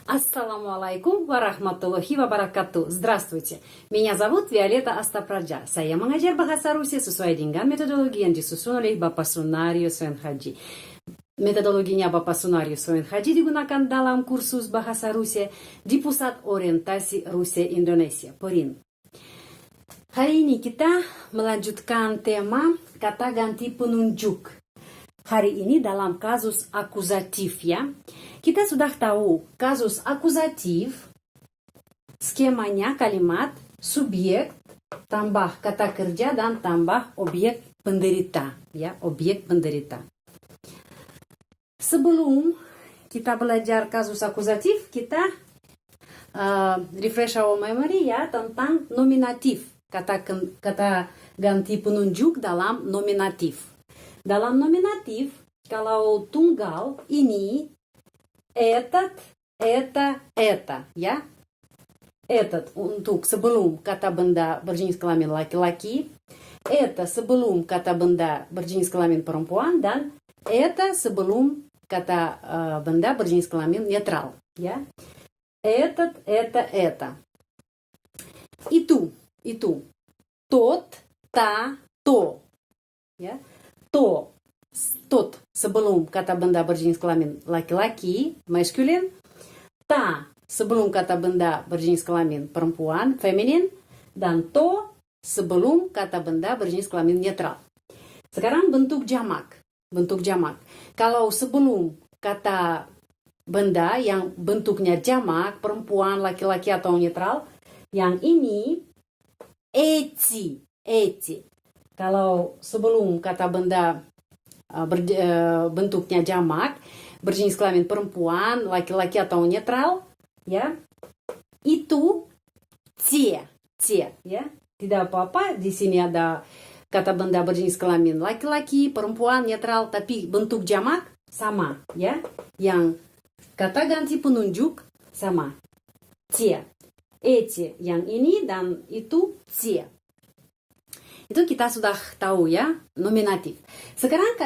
Ассаламу варахматуллахи вабаракату. Здравствуйте. Меня зовут Виолетта Астапраджа. Saya mengajar bahasa Rusia sesuai dengan metodologi yang disusun oleh Bapak Sunarius Haji. Metodologinya Bapak Sunarius Haji digunakan dalam kursus bahasa Rusia di Pusat Orientasi Rusia Indonesia, PORIN. Hari ini kita melanjutkan tema kata ganti penunjuk. Hari ini dalam kasus akuzatif ya. Kita sudah tahu kasus akuzatif, skemanya kalimat subjek tambah kata kerja dan tambah objek penderita ya, objek penderita. Sebelum kita belajar kasus akuzatif, kita refresh our memory ya tentang nominatif, kata ganti penunjuk dalam nominatif. Dalam nominatif, kalau tunggal ini этот, это, ya. Этот untuk sebelum kata benda berjenis kelamin laki-laki, это sebelum kata benda berjenis kelamin perempuan, dan это sebelum kata benda berjenis kelamin netral, ya. Этот, это. Itu. Тот, та, то. Ya. Тот sebelum kata benda berjenis kelamin laki-laki, maskulin. Ta sebelum kata benda berjenis kelamin perempuan, feminin. Dan to sebelum kata benda berjenis kelamin netral. Sekarang bentuk jamak. Kalau sebelum kata benda yang bentuknya jamak, perempuan, laki-laki atau netral, yang ini эти. Kalau sebelum kata benda bentuknya jamak, berjenis kelamin perempuan, laki-laki atau netral, ya, itu те, ya. Tidak apa-apa, di sini ada kata benda berjenis kelamin laki-laki, perempuan, netral, tapi bentuk jamak sama, ya. Yang kata ganti penunjuk sama. Те. Эти, yang ini dan itu те. Itu kita sudah tahu ya, nominatif. Sekarang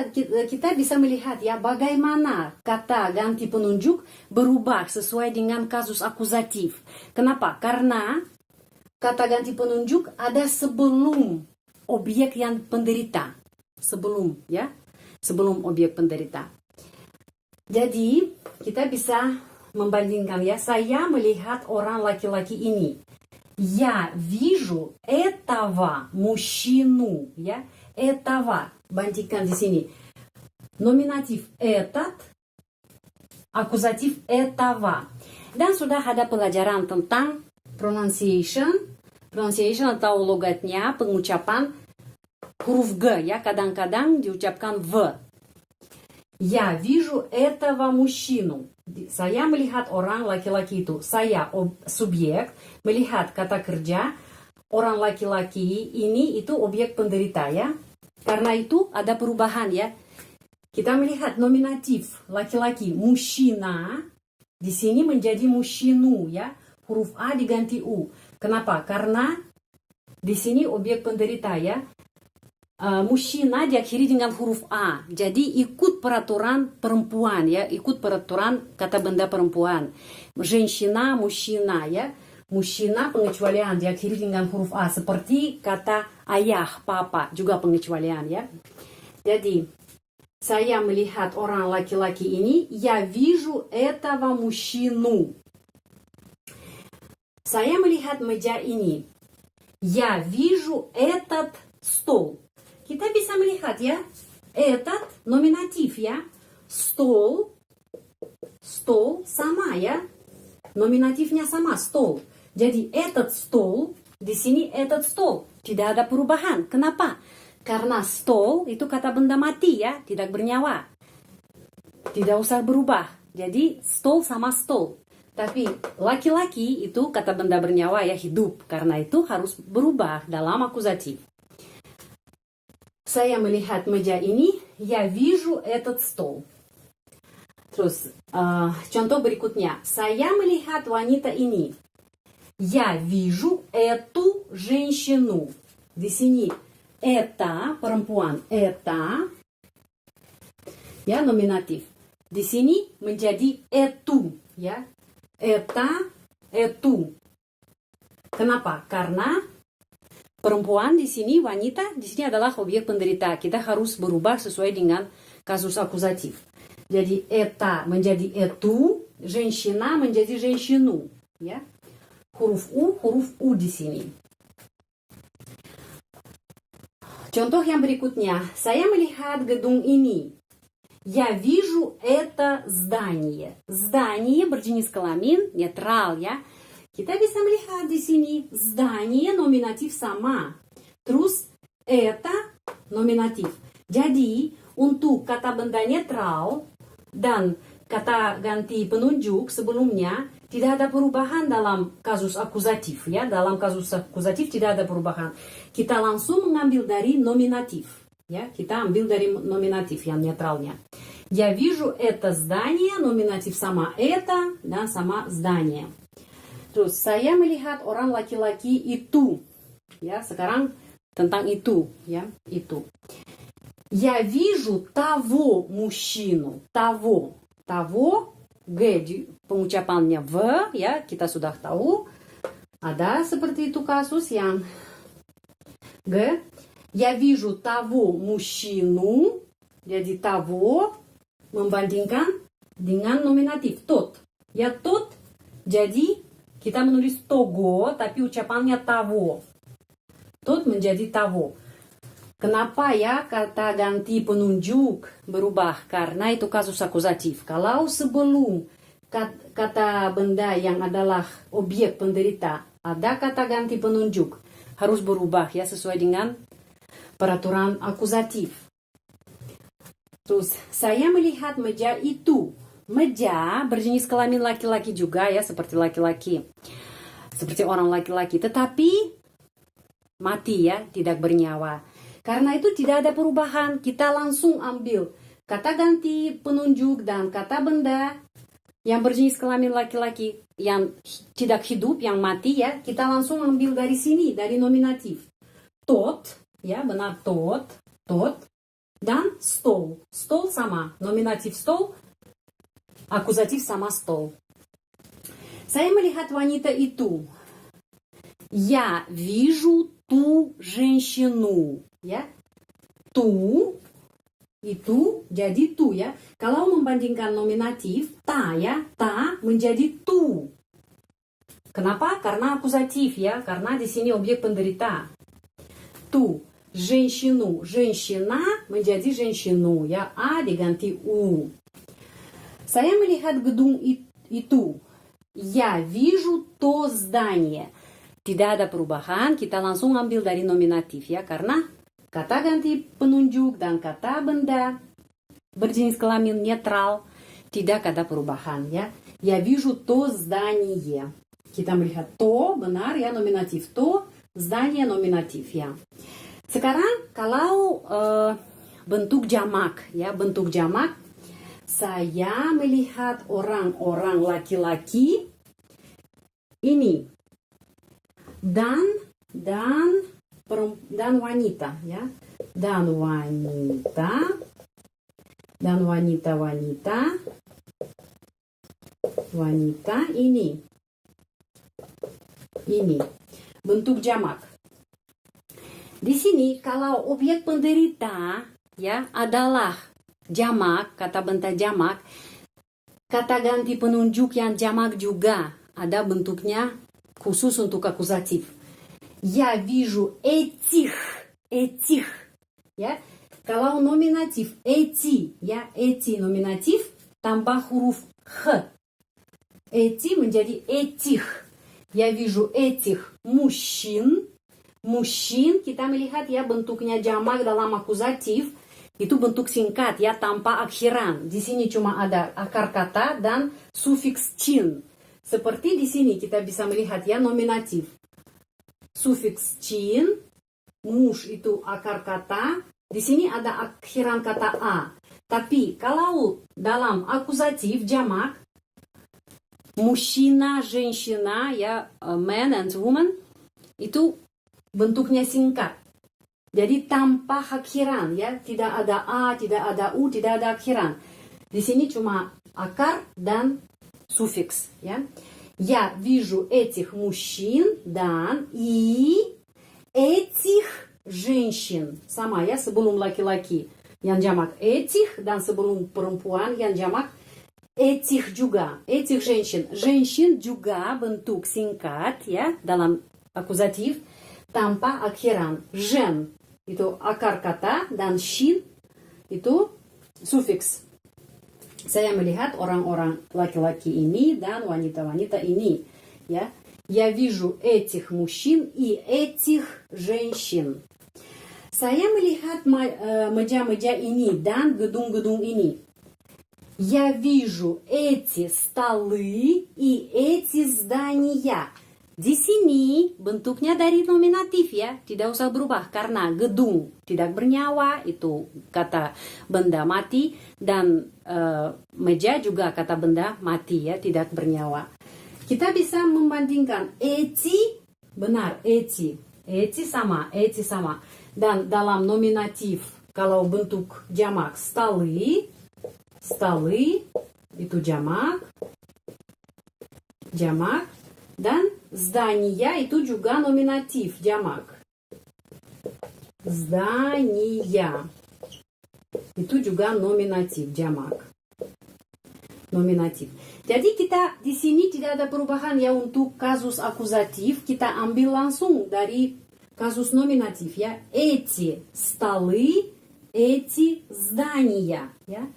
kita bisa melihat ya bagaimana kata ganti penunjuk berubah sesuai dengan kasus akuzatif. Kenapa? Karena kata ganti penunjuk ada sebelum objek yang penderita. Sebelum objek penderita. Jadi kita bisa membandingkan ya, saya melihat orang laki-laki ini. Я вижу этого мужчину, ya, этого. Bandingkan di sini. Nominatif этот, akuzatif этого. Dan sudah ada pelajaran tentang pronunciation atau logatnya, pengucapan huruf G, ya, kadang-kadang diucapkan V. Я вижу этого мужчину. Saya melihat orang laki-laki itu. Saya subjek melihat kata kerja orang laki-laki ini itu objek penderita ya. Karena itu ada perubahan ya. Kita melihat nominatif laki-laki mужчина di sini menjadi мужчину ya. Huruf A diganti U. Kenapa? Karena di sini objek penderita ya. Mужчина diakhiri dengan huruf A. Jadi ikut peraturan perempuan ya, ikut peraturan kata benda perempuan. Женщина, мужчина ya. Mужчина pengecualian diakhiri dengan huruf A seperti kata ayah, papa juga pengecualian ya. Jadi saya melihat orang laki-laki ini, я вижу этого мужчину. Saya melihat meja ini. Я вижу этот стол. Kita bisa melihat ya, этот nominatif ya, stol sama ya, nominatifnya sama, stol. Jadi этот stol, di sini этот stol, tidak ada perubahan. Kenapa? Karena stol itu kata benda mati ya, tidak bernyawa. Tidak usah berubah. Jadi stol sama stol. Tapi laki-laki itu kata benda bernyawa ya, hidup. Karena itu harus berubah dalam akuzatif. Saya melihat meja ini, я вижу этот стол. Terus, contoh berikutnya. Saya melihat wanita ini. Я вижу эту женщину. Di sini, это, perempuan. Это, ya, nominatif. Di sini menjadi эту, ya. eta, etu. Kenapa? Karena perempuan di sini, wanita di sini adalah objek penderita. Kita harus berubah sesuai dengan kasus akusatif. Jadi eta menjadi etu, женщина menjadi женщину, ya. Huruf U di sini. Contoh yang berikutnya, saya melihat gedung ini. Я вижу это здание. Здание berjenis kelamin, netral, ya. Kita bisa melihat di sini здание nominatif sama. Terus это nominatif. Jadi untuk kata benda netral dan kata ganti penunjuk sebelumnya tidak ada perubahan dalam kasus akusatif, ya. Dalam kasus akusatif tidak ada perubahan. Kita langsung mengambil dari nominatif, ya. Kita ambil dari nominatif yang netralnya. Я вижу это здание, nominatif sama это dan sama здание. Terus saya melihat orang laki-laki itu, ya. Sekarang tentang itu, ya, itu. Я вижу того мужчину, того, G pengucapannya V, ya, kita sudah tahu. Ada seperti itu kasus yang G. Я вижу того мужчину, jadi того membandingkan dengan nominatif тот. Ya тот, jadi kita menulis того, tapi ucapannya того. Тот menjadi того. Kenapa ya kata ganti penunjuk berubah? Karena itu kasus akusatif. Kalau sebelum kata benda yang adalah objek penderita ada kata ganti penunjuk, harus berubah, ya, sesuai dengan peraturan akusatif. Terus saya melihat meja itu. Meja berjenis kelamin laki-laki juga, ya, seperti laki-laki. Seperti orang laki-laki, tetapi mati, ya, tidak bernyawa. Karena itu tidak ada perubahan, kita langsung ambil kata ganti penunjuk dan kata benda yang berjenis kelamin laki-laki yang tidak hidup, yang mati, ya, kita langsung ambil dari sini, dari nominatif. Тот, ya, benar, тот, dan стол. Стол sama, nominatif стол, akusatif sama стол. Saya melihat wanita itu. Я вижу ту женщину, ya. Tu itu jadi tu, ya. Kalau membandingkan nominatif ta, ya, ta menjadi tu. Kenapa? Karena akusatif, ya. Karena di sini objek penderita. Tu, женщину, женщина menjadi женщину, ya. A diganti U. Saya melihat gedung itu. Я вижу то здание. Tidak ada perubahan, kita langsung ambil dari nominatif, ya. Karena kata ganti penunjuk dan kata benda berjenis kelamin netral tidak ada perubahan, ya. Я вижу то здание. Kita melihat to, benar, ya, nominatif to, здание nominatif, ya. Sekarang kalau bentuk jamak, ya, bentuk jamak, saya melihat orang-orang laki-laki ini dan wanita, ya, dan wanita ini bentuk jamak. Di sini kalau objek penderita, ya, adalah jamak, kata benda jamak, kata ganti penunjuk yang jamak juga ada bentuknya khusus untuk akusatif. Я вижу этих, ya. Kalau nominatif эти, ya, эти nominatif tambah huruf H. Эти menjadi этих. Я вижу этих мужчин. Мужчин kita melihat, ya, bentuknya jamak dalam akusatif. Itu bentuk singkat, ya, tanpa akhiran. Di sini cuma ada akar kata dan sufiks chin. Seperti di sini kita bisa melihat, ya, nominatif. Sufiks chin, mush itu akar kata. Di sini ada akhiran kata a. Tapi kalau dalam akusatif jamak, mужчина, женщина, ya, man and woman, itu bentuknya singkat. Jadi tanpa akhiran, ya, tidak ada a, tidak ada u, tidak ada akhiran. Di sini cuma akar dan sufiks, ya. Я вижу этих мужчин dan этих женщин. Sama ya, sebelum laki-laki yang jamak этих dan sebelum perempuan yang jamak этих juga. Этих женщин. Женщин juga bentuk singkat ya dalam akuzatif tanpa akhiran. Жен itu akar kata dan shin itu sufiks. Saya melihat orang-orang laki-laki ini dan wanita-wanita ini. Ya. Я вижу этих мужчин и этих женщин. Saya melihat meja-meja ini dan gedung-gedung ini. Я вижу эти столы и эти здания. Di sini bentuknya dari nominatif ya, tidak usah berubah karena gedung tidak bernyawa itu kata benda mati dan meja juga kata benda mati ya, tidak bernyawa. Kita bisa membandingkan эти benar эти sama dan dalam nominatif kalau bentuk jamak столы itu jamak dan здания itu juga nominatif jamak. Здания itu juga nominatif jamak. Nominatif. Jadi kita di sini tidak ada perubahan ya untuk kasus akuzatif, kita ambil langsung dari kasus nominatif ya. Эти столы, эти здания ya.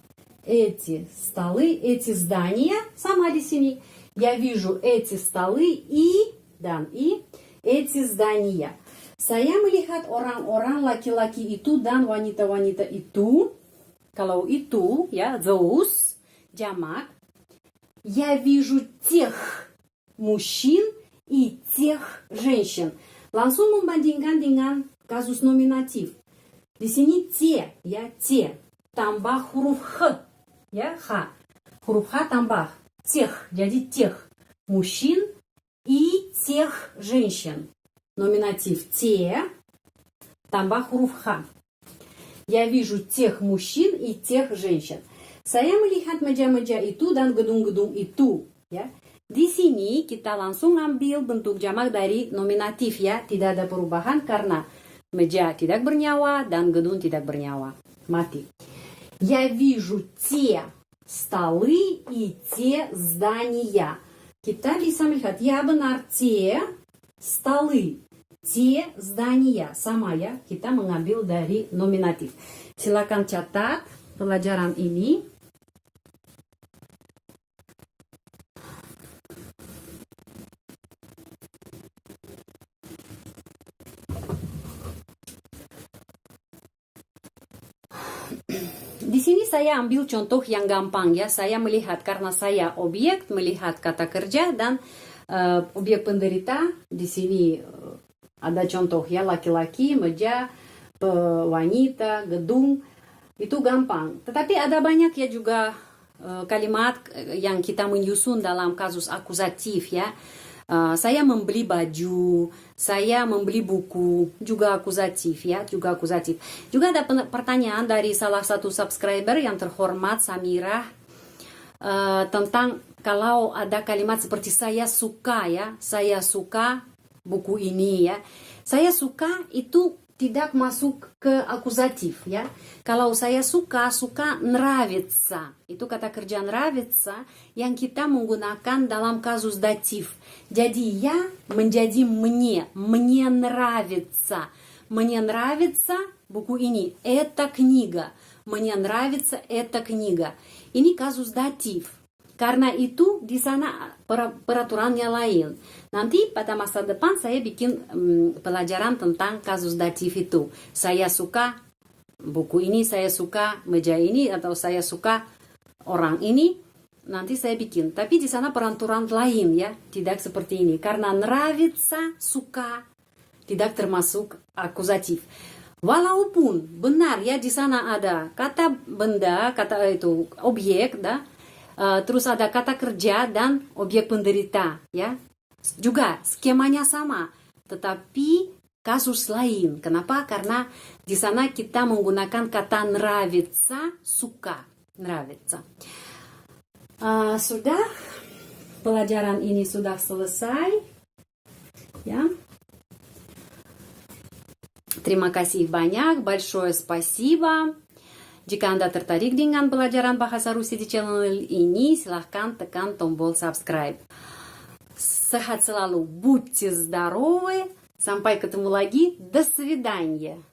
Эти столы, эти здания sama di sini. Я вижу эти столы и эти здания. Saya melihat orang-orang laki-laki itu dan wanita-wanita itu. Kalau itu, ya, those, jamak. Я вижу тех мужчин и тех женщин. Langsung membandingkan dengan kasus nominatif. Di sini те, ya, те. Tambah huruf H, ya, H. Huruf H tambah. Тех, jadi тех мужчин и тех женщин. Номинатив те, tambah huruf H. Я вижу тех мужчин и тех женщин. Saya melihat meja-meja itu dan gedung-gedung itu. Ya. Di sini kita langsung ambil bentuk jamak dari nominatif ya. Tidak ada perubahan karena meja tidak bernyawa dan gedung tidak bernyawa. Mati. Я вижу те столы и те здания. Kita bisa melihat, ya benar, те столы, те здания. Sama ya, kita mengambil dari nominatif. Silakan catat pelajaran ini. Di sini saya ambil contoh yang gampang ya. Saya melihat karena saya objek melihat kata kerja dan objek penderita. Di sini ada contoh ya, laki-laki, meja, wanita, gedung. Itu gampang. Tetapi ada banyak ya juga kalimat yang kita menyusun dalam kasus akuzatif ya. Saya membeli baju, saya membeli buku, juga akuzatif ya, juga akuzatif. Juga ada pertanyaan dari salah satu subscriber yang terhormat, Samirah, tentang kalau ada kalimat seperti saya suka ya, saya suka buku ini ya. Saya suka itu tidak masuk ke akuzatif ya. Kalau saya suka nравится. Itu kata kerja nравится yang kita menggunakan dalam kasus datif. Jadi ya menjadi мне нравится. Мне нравится buku ini. Это книга. Мне нравится эта книга. Ini kasus datif. Karena itu di sana peraturannya lain. Nanti pada masa depan saya bikin pelajaran tentang kasus datif itu. Saya suka buku ini, saya suka meja ini, atau saya suka orang ini. Nanti saya bikin. Tapi di sana peraturan lain ya, tidak seperti ini. Karena nравится, suka, tidak termasuk akuzatif. Walaupun benar ya di sana ada kata benda, kata itu objek, dah. Terus ada kata kerja dan objek penderita ya, juga skemanya sama tetapi kasus lain. Kenapa? Karena di sana kita menggunakan kata nравится, suka, nравится. Sudah pelajaran ini sudah selesai. Ya. Terima kasih banyak, большое спасибо. Jika Anda tertarik dengan pelajaran bahasa Rusia di channel ini, silahkan tekan tombol subscribe. Sehat selalu, будьте здоровы. Sampai ketemu lagi. До свидания.